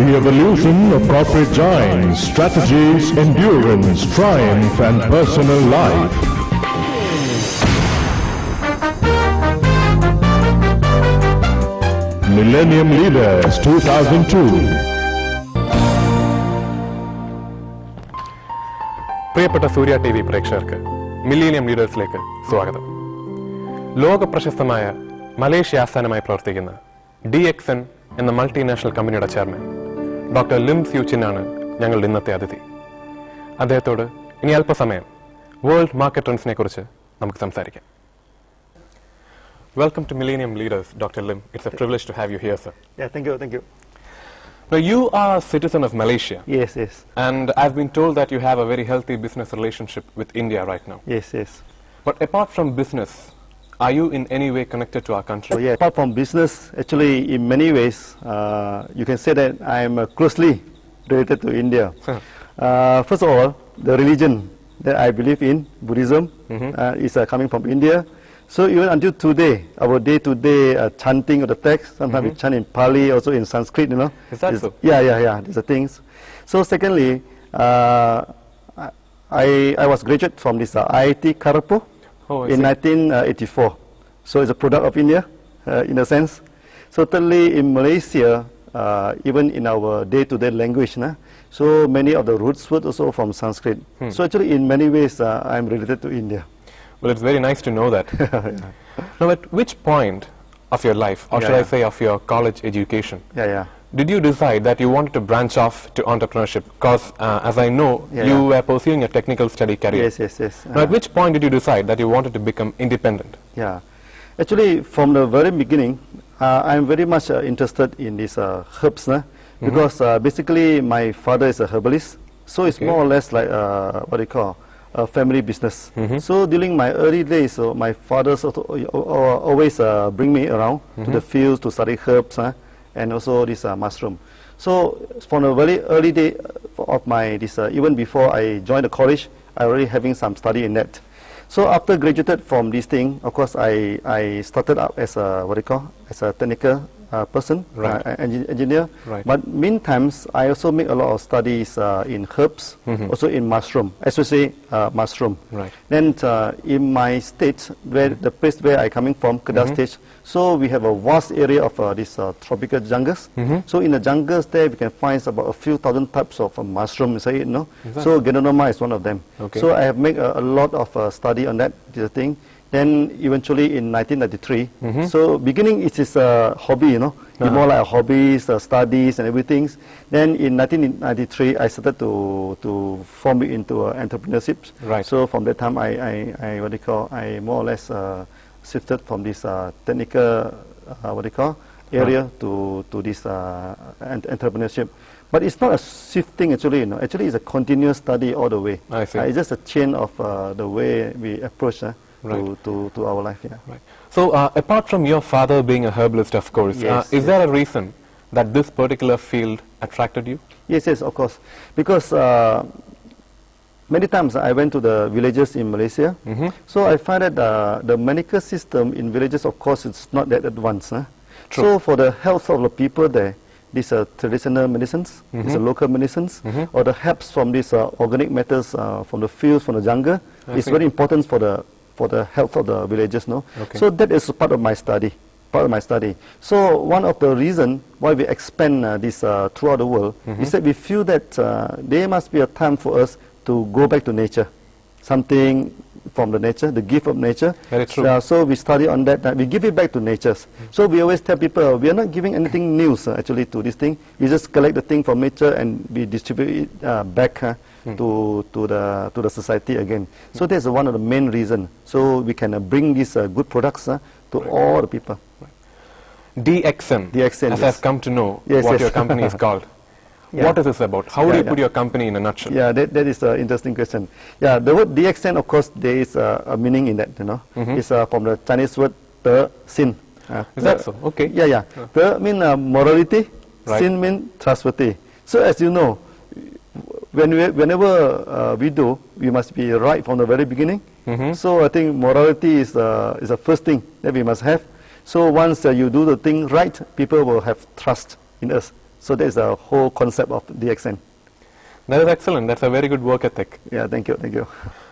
The evolution of corporate giants, strategies, endurance, triumph and personal life. Millennium Leaders 2002. പ്രിയപ്പെട്ട സൂര്യ TV. പ്രേക്ഷകർക്ക് millennium ലീഡേഴ്സിലേക്ക് സ്വാഗതം. ലോക പ്രശസ്തമായ മലേഷ്യ ആസ്ഥാനമായി പ്രവർത്തിക്കുന്ന DXN എന്ന മൾട്ടിനാഷണൽ കമ്പനിയുടെ ചെയർമാൻ ഡോക്ടർ ലിം ആണ് ഞങ്ങളുടെ ഇന്നത്തെ അതിഥി. അദ്ദേഹത്തോട് ഇനി അല്പസമയം വേൾഡ് മാർക്കറ്റ് ട്രെൻഡ്സിനെ കുറിച്ച് നമുക്ക് സംസാരിക്കാം. Welcome to Millennium Leaders, Dr. Lim. It's a privilege to have you here, sir. Yeah, thank you, thank you. Now, you are a citizen of Malaysia. Yes, yes. And I've been told that you have a very healthy business relationship with India right now. Yes, yes. But apart from business, are you in any way connected to our country? So, yeah, apart from business, actually, in many ways, you can say that I am closely related to India. First of all, the religion that I believe in, Buddhism, is coming from India. So even until today, our day-to-day chanting of the text, sometimes we chant in Pali, also in Sanskrit, you know. Is that so? Yeah, these are things. So secondly, I was graduate from this IIT Kharagpur in 1984. So it's a product of India, in a sense. So thirdly, in Malaysia, even in our day-to-day language, so many of the roots were also from Sanskrit. So actually, in many ways, I'm related to India. Well, it's very nice to know that. Now, at which point of your life, or should I say of your college education, did you decide that you wanted to branch off to entrepreneurship? Because, as I know, you were pursuing a technical study career. Yes. Now, at which point did you decide that you wanted to become independent? Yeah. Actually, from the very beginning, I'm very much interested in these herbs, because basically my father is a herbalist, so it's more or less like what do you call family business. So during my early days, my father always bring me around to the fields to study herbs and also this mushroom. So from the very early day of my even before I joined the college, I already having some study in that. So after graduated from this thing, of course I started up as a as a technical person, engineer. Right. But meantime, I also make a lot of studies in herbs, also in mushroom, especially mushroom. Right. Then in my state, where the place where I coming from, Kedah state, so we have a vast area of this tropical jungles. So in the jungles there, we can find about a few thousand types of mushroom inside it, no? So Ganoderma is one of them. Okay. So I have made a lot of study on that thing. Then eventually in 1993, so beginning it is a hobby, you know, more like hobbies, studies and everything. Then in 1993, I started to form it into entrepreneurship. Right. So from that time, I more or less shifted from this technical, area to this entrepreneurship. But it's not a shifting actually, you know. Actually, it's a continuous study all the way. I see. It's just a chain of the way we approach. To our life, Right. So, apart from your father being a herbalist, of course, is there a reason that this particular field attracted you? Yes, of course. Because many times I went to the villages in Malaysia, so I find that the medical system in villages, of course, it's not that advanced. True. So for the health of the people there, these traditional medicines, these local medicines, or the herbs from these organic matters from the fields, from the jungle, is very important for the health of the villages, no? Okay. So that is part of my study. So one of the reasons why we expand this throughout the world is that we feel that there must be a time for us to go back to nature, something from the nature, the gift of nature. Very true. So we study on that, we give it back to nature. So we always tell people, we are not giving anything new actually to this thing. We just collect the thing from nature and we distribute it back to the society again. So that's one of the main reasons. So we can bring these good products to all the people. DXN, as I've come to know what your company is called. What is this about? How do you put your company in a nutshell? Yeah, that is an interesting question. Yeah, the word DXN, of course, there is a meaning in that, you know. It's from the Chinese word Te Sin. Is that so? Okay. Yeah. Te mean morality, Sin mean trustworthy. So as you know, whenever we do, we must be right from the very beginning. So I think morality is the first thing that we must have. So once you do the thing right, people will have trust in us. So that's the whole concept of DXN. That is excellent. That's a very good work ethic. Yeah, thank you, thank you.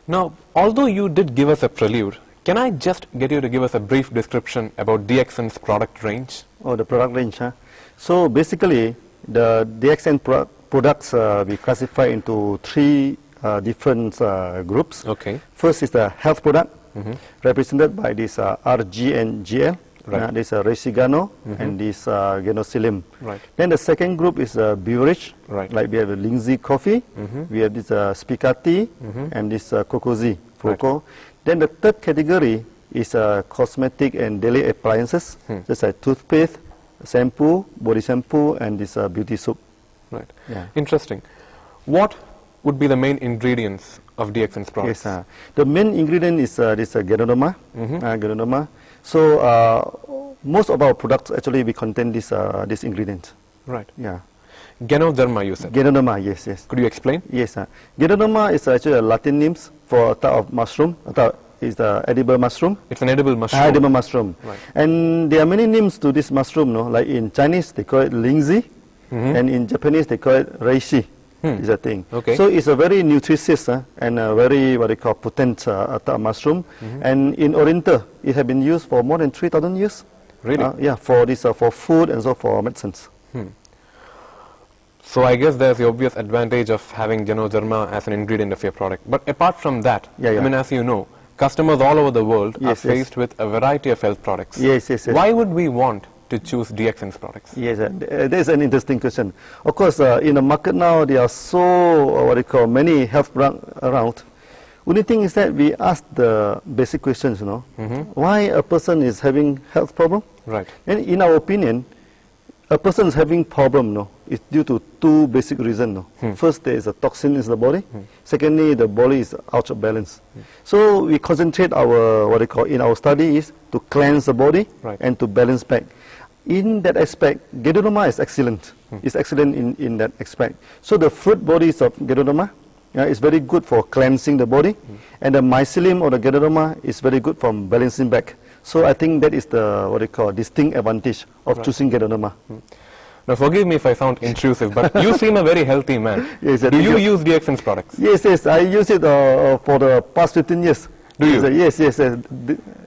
Now, although you did give us a prelude, can I just get you to give us a brief description about DXN's product range? Oh, the product range, huh? So basically, the DXN products we classify into three different groups. Okay. First is the health product, represented by this RG and GL. Right. This Resigano and this Ganoderma Lim. Right. Then the second group is beverage. Right. Like we have a Lindsay coffee, we have this Spicati, and this Cocozi, Foco. Then the third category is cosmetic and daily appliances, just like toothpaste, shampoo, body shampoo, and this beauty soap. Right. Yeah. Interesting. What would be the main ingredients of DXN's products? Yes, the main ingredient is this Ganoderma. Ganoderma. So most of our products actually we contain this ingredient. Right. Yeah. Ganoderma, you said. Ganoderma, yes, yes. Could you explain? Yes, Ganoderma is actually a Latin name for a type of mushroom. A type is the edible mushroom. It's an edible mushroom. Edible mushroom. Right. And there are many names to this mushroom, no? Like in Chinese they call it Lindsay, and in Japanese they call it reishi. Is a thing. Okay. So it's a very nutritious and a very what they call potent type of mushroom. And in Oriental, it has been used for more than 3,000 years. Really? Yeah, for this for food and so for medicines. So I guess there's the obvious advantage of having Ganoderma as an ingredient of your product. But apart from that, I mean, as you know, customers all over the world are faced with a variety of health products. Yes. Why would we want to choose DXN's products? Yes, that's an interesting question. Of course, in the market now, there are so, what they call, many health products around. Only thing is that we ask the basic questions, you know, why a person is having health problem? Right. And in our opinion, a person is having problem, no, is due to two basic reasons. No. First, there is a toxin in the body. Secondly, the body is out of balance. So we concentrate our, what they call, in our study is to cleanse the body and to balance back. In that aspect, Ganoderma is excellent. It's excellent in that aspect. So the fruit bodies of Ganoderma is very good for cleansing the body, and the mycelium or the Ganoderma is very good for balancing back. So I think that is the what they call distinct advantage of choosing Ganoderma. Now forgive me if I sound intrusive, but you seem a very healthy man. Yes, do you use DXN's products? Yes, I use it for the past 15 years. Do you? Yes.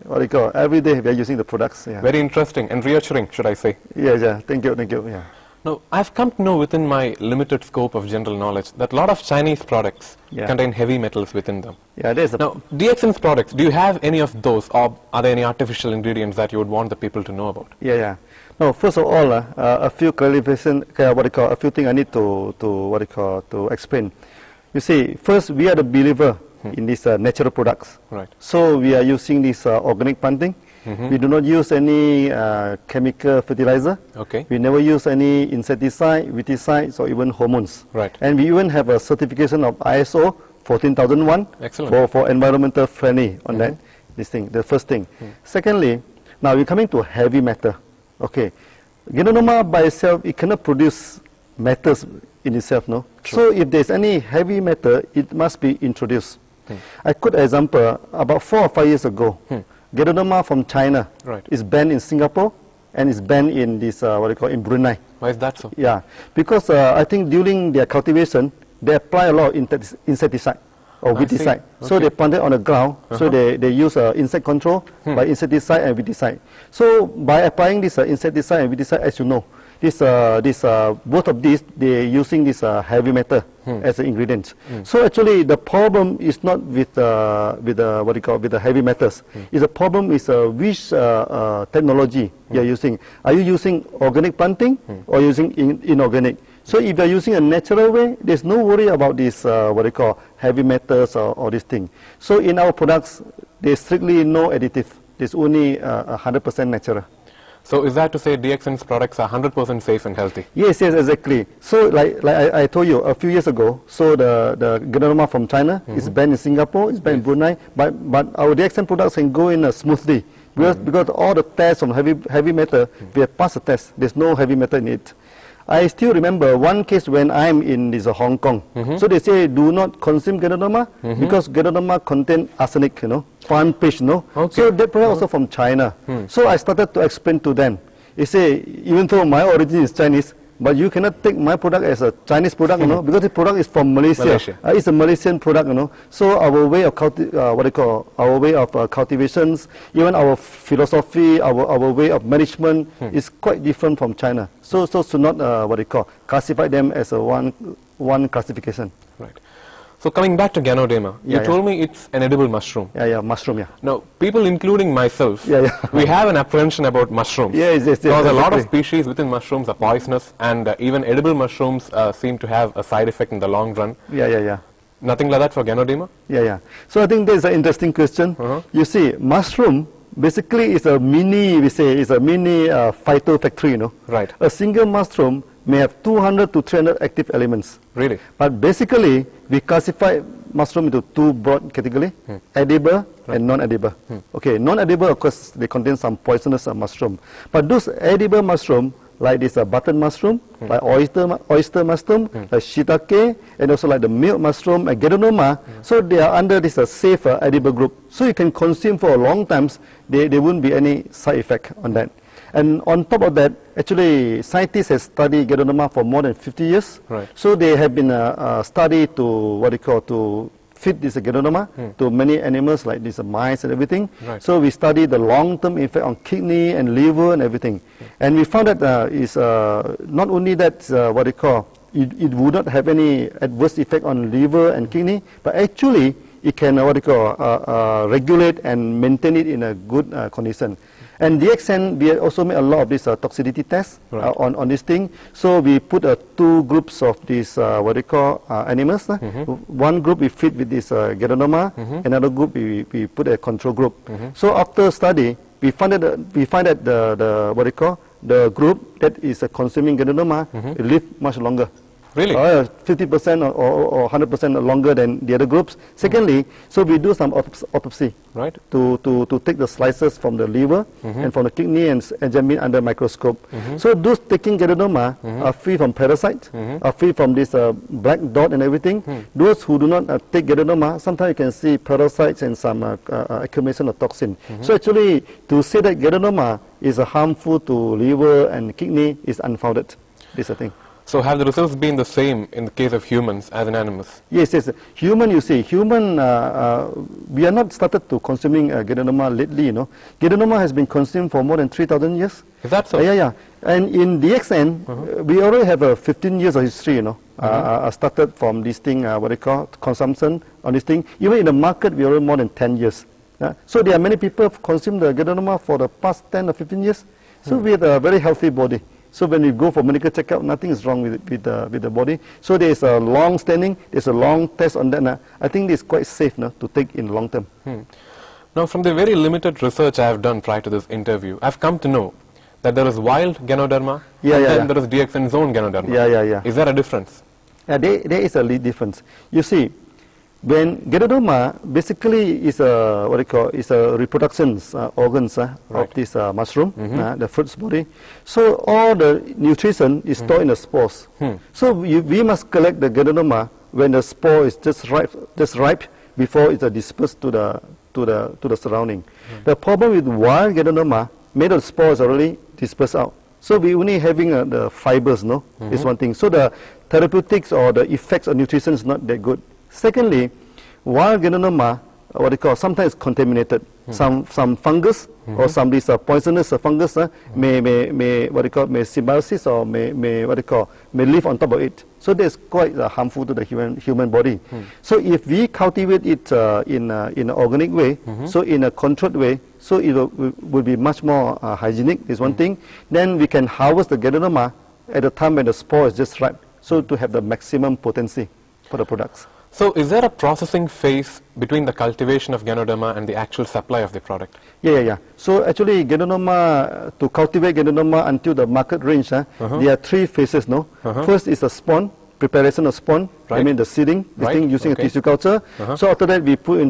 What do you call? Every day we are using the products. Yeah. Very interesting and reassuring, should I say? Yeah. Thank you. Yeah. Now, I've come to know within my limited scope of general knowledge that a lot of Chinese products contain heavy metals within them. Yeah, there's now, DXN's products, do you have any of those, or are there any artificial ingredients that you would want the people to know about? Yeah. No, first of all, a few clarification, a few things I need to explain. You see, first we are the believer in these natural products. Right. So we are using this organic planting. We do not use any chemical fertilizer. Okay. We never use any insecticide, weedicides, or even hormones. Right. And we even have a certification of ISO 14001 for environmental friendly on that. This thing, the first thing. Secondly, now we're coming to heavy metal. Okay. Ganoderma by itself, it cannot produce metals in itself, no? True. So if there's any heavy metal, it must be introduced. I quote an example, about 4 or 5 years ago, Ganoderma from China is banned in Singapore and is banned in this, in Brunei. Why is that so? Yeah, because I think during their cultivation, they apply a lot of insecticide or weedicide. So they plant it on the ground, so they use insect control by insecticide and weedicide. So by applying this insecticide and weedicide, as you know, both of these, they're using this heavy metal as an ingredient. So actually, the problem is not with the heavy metals. It's a problem is which technology you're using. Are you using organic planting or using inorganic? So if you're using a natural way, there's no worry about this heavy metals or this thing. So in our products, there's strictly no additive. There's only 100% natural. So is that to say DXN's products are 100% safe and healthy? Yes, exactly. So like I told you a few years ago, so the Ganoderma from China is banned in Singapore, it's banned in Brunei, but our DXN products can go in smoothly because all the tests on heavy metal, we have passed the test. There's no heavy metal in it. I still remember one case when I'm in this Hong Kong. So they say do not consume Ganoderma because Ganoderma contain arsenic, palm fish, So that product also from China. So I started to explain to them. They say, even though my origin is Chinese, but you cannot take my product as a Chinese product, you know, because the product is from Malaysia. Malaysia. It's a Malaysian product, you know. So our way of our way of cultivations, even our philosophy, our way of management is quite different from China. So to not classify them as a one classification. Right. So coming back to Ganoderma, you told me it's an edible mushroom. Yeah, mushroom, yeah. Now, people including myself, we have an apprehension about mushrooms. Yes, because a lot of species within mushrooms are poisonous, and even edible mushrooms seem to have a side effect in the long run. Yeah. Nothing like that for Ganoderma? Yeah. So I think there's an interesting question. You see, mushroom basically is a mini, phyto factory, you know. Right. A single mushroom may have 200 to 300 active elements. Really? But basically, we classify mushroom into two broad categories, edible and non-edible. Okay, non-edible, of course, they contain some poisonous mushroom. But those edible mushroom, like this button mushroom, like oyster mushroom, like shiitake, and also like the milk mushroom, and Ganoderma, so they are under this safe edible group. So you can consume for a long time, there won't be any side effect on that. And on top of that, actually, scientists have studied Ganoderma for more than 50 years. Right. So they have been studied to feed this Ganoderma to many animals like these mice and everything. Right. So we studied the long-term effect on kidney and liver and everything. And we found that not only that it would not have any adverse effect on liver and kidney, but actually it can regulate and maintain it in a good condition. And DXN, we also made a lot of this toxicity tests on this thing. So we put two groups of these animals. One group we feed with this Ganoderma, another group we put a control group. So after study, we find that the group that is consuming Ganoderma live much longer. Really? 50% or 100% longer than the other groups. Secondly, so we do some autopsy, right, to take the slices from the liver and from the kidney and examine under microscope. So those taking Ganoderma are free from parasites, are free from this black dot and everything. Those who do not take Ganoderma, sometimes you can see parasites and some accumulation of toxin. So actually, to say that Ganoderma is harmful to liver and kidney is unfounded. This is the thing. So have the results been the same in the case of humans as in animals? Yes. Human, you see, we are not started to consuming Ganoderma lately, you know. Ganoderma has been consumed for more than 3,000 years. Is that so? Yeah. And in DXN, we already have 15 years of history, you know. Started from this thing, consumption on this thing. Even in the market, we already more than 10 years. So there are many people who consume the Ganoderma for the past 10 or 15 years. So we have a very healthy body. So when you go for medical checkup, nothing is wrong with the body. So there is a long standing, there's a long test on that. I think it's quite safe to take in long term. Now, from the very limited research I have done prior to this interview, I've come to know that there is wild Ganoderma and then there is DXN's own Ganoderma. Yeah. Is there a difference? There is a difference. You see, when Ganoderma basically is a reproduction organs of this mushroom, the fruit's body. So all the nutrition is stored in the spores. So we must collect the Ganoderma when the spore is just ripe before it's dispersed to the surrounding. The problem with wild Ganoderma, many of the spores are already dispersed out. So we only having the fibers, is one thing. So the therapeutics or the effects of nutrition is not that good. Secondly, wild Ganoderma, sometimes contaminated. Some fungus or some these poisonous fungus may symbiosis or may live on top of it. So that's quite harmful to the human body. So if we cultivate it in an organic way, so in a controlled way, so it will be much more hygienic. Is one thing. Then we can harvest the Ganoderma at the time when the spore is just ripe, so to have the maximum potency for the products. So is there a processing phase between the cultivation of Ganoderma and the actual supply of the product? Yeah. So actually Ganoderma, to cultivate Ganoderma until the market range, there are three phases, First is the spawn, preparation of spawn, I mean the seeding, this thing using a tissue culture. So after that we put in